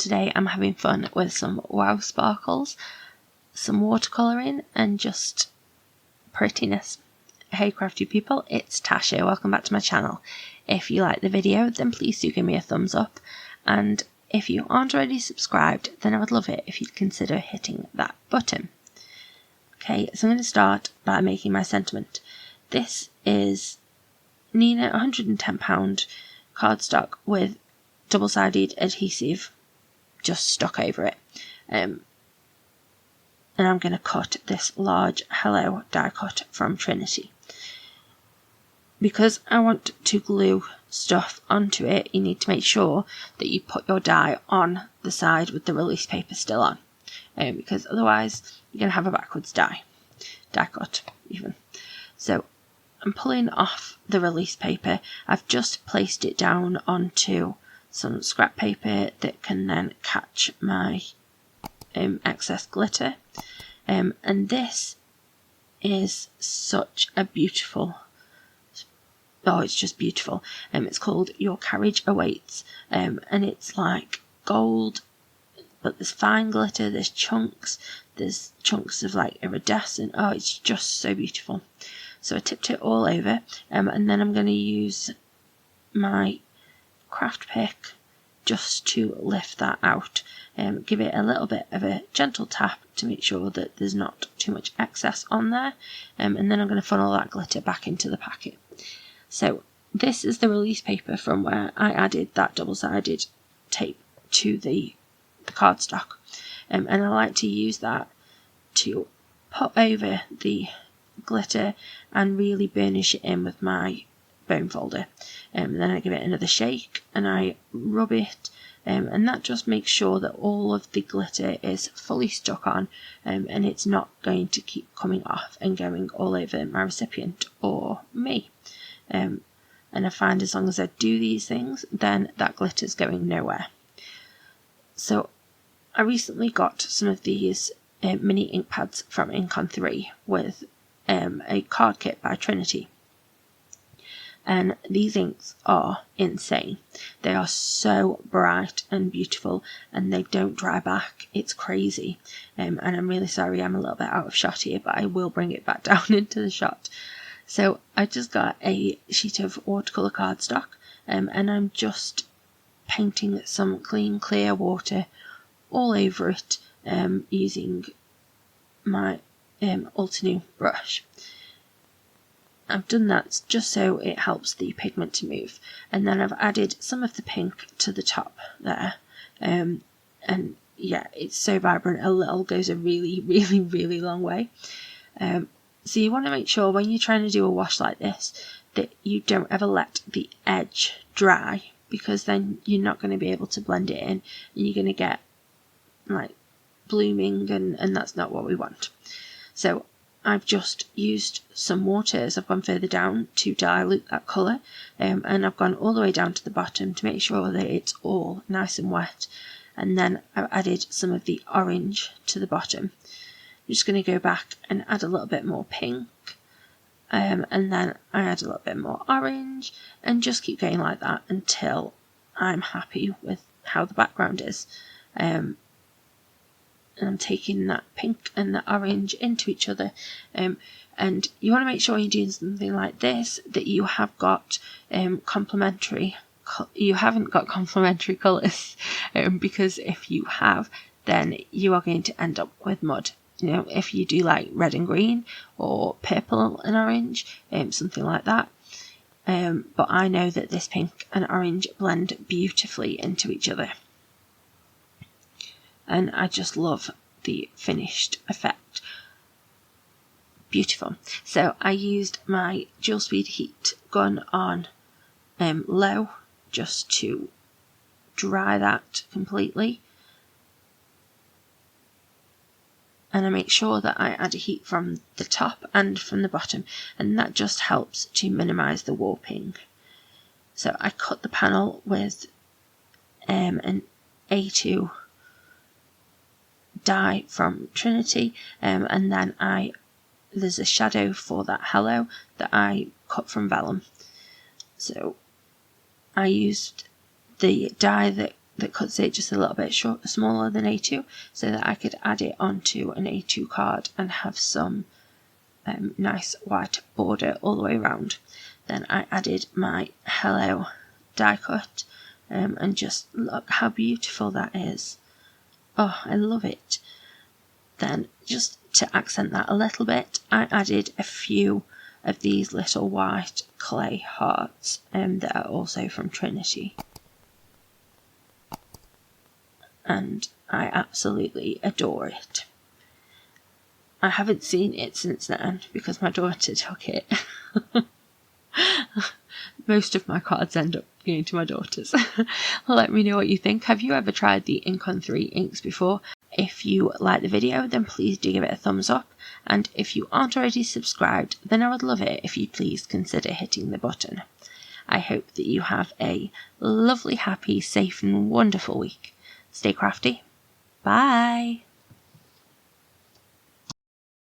today I'm having fun with some wow sparkles, some watercolouring and just prettiness. Hey crafty people, it's Tasha, welcome back to my channel. If you like the video then please do give me a thumbs up, and if you aren't already subscribed then I would love it if you'd consider hitting that button. Okay, so I'm going to start by making my sentiment. This is Neenah £110 cardstock with double-sided adhesive just stuck over it. And I'm going to cut this large Hello die cut from Trinity. Because I want to glue stuff onto it, you need to make sure that you put your die on the side with the release paper still on. Because otherwise you're going to have a backwards die cut even. So I'm pulling off the release paper. I've just placed it down onto some scrap paper that can then catch my excess glitter. And this is such a beautiful, it's just beautiful. It's called Your Carriage Awaits, and it's like gold, but there's fine glitter, there's chunks of like iridescent. Oh, it's just so beautiful. So I tipped it all over, and then I'm going to use my craft pick just to lift that out. Give it a little bit of a gentle tap to make sure that there's not too much excess on there, and then I'm going to funnel that glitter back into the packet. So this is the release paper from where I added that double-sided tape to the cardstock, and I like to use that to put over the glitter and really burnish it in with my bone folder. Then I give it another shake and I rub it, and that just makes sure that all of the glitter is fully stuck on, and it's not going to keep coming off and going all over my recipient or me. And I find as long as I do these things, then that glitter's going nowhere. So I recently got some of these mini ink pads from Ink on 3 with a card kit by Trinity, and these inks are insane. They are so bright and beautiful and they don't dry back. It's crazy, and I'm really sorry I'm a little bit out of shot here, but I will bring it back down into the shot. So I just got a sheet of watercolour cardstock, and I'm just painting some clean clear water all over it, using my Altenew brush. I've done that just so it helps the pigment to move, and then I've added some of the pink to the top there, and yeah, it's so vibrant. A little goes a really long way. So you want to make sure when you're trying to do a wash like this that you don't ever let the edge dry, because then you're not going to be able to blend it in and you're going to get like blooming, and that's not what we want. So I've just used some water as I've gone further down to dilute that colour, and I've gone all the way down to the bottom to make sure that it's all nice and wet, and then I've added some of the orange to the bottom. I'm just going to go back and add a little bit more pink, and then I add a little bit more orange, and just keep going like that until I'm happy with how the background is. And I'm taking that pink and the orange into each other, and you want to make sure you're doing something like this that you have got complementary. You haven't got complementary colours, because if you have, then you are going to end up with mud. You know, if you do like red and green or purple and orange, something like that. But I know that this pink and orange blend beautifully into each other, and I just love the finished effect. Beautiful. So I used my dual speed heat gun on low just to dry that completely, and I make sure that I add a heat from the top and from the bottom, and that just helps to minimise the warping. So I cut the panel with an A2 die from Trinity, and then there's a shadow for that hello that I cut from vellum. So I used the die that that cuts it just a little bit smaller than A2, so that I could add it onto an A2 card and have some nice white border all the way around. Then I added my Hello die cut, and just look how beautiful that is. Oh, I love it. Then just to accent that a little bit, I added a few of these little white clay hearts that are also from Trinity. And I absolutely adore it. I haven't seen it since then because my daughter took it. Most of my cards end up going to my daughters. Let me know what you think. Have you ever tried the Ink on 3 inks before? If you like the video, then please do give it a thumbs up. And if you aren't already subscribed, then I would love it if you please consider hitting the button. I hope that you have a lovely, happy, safe and wonderful week. Stay crafty. Bye!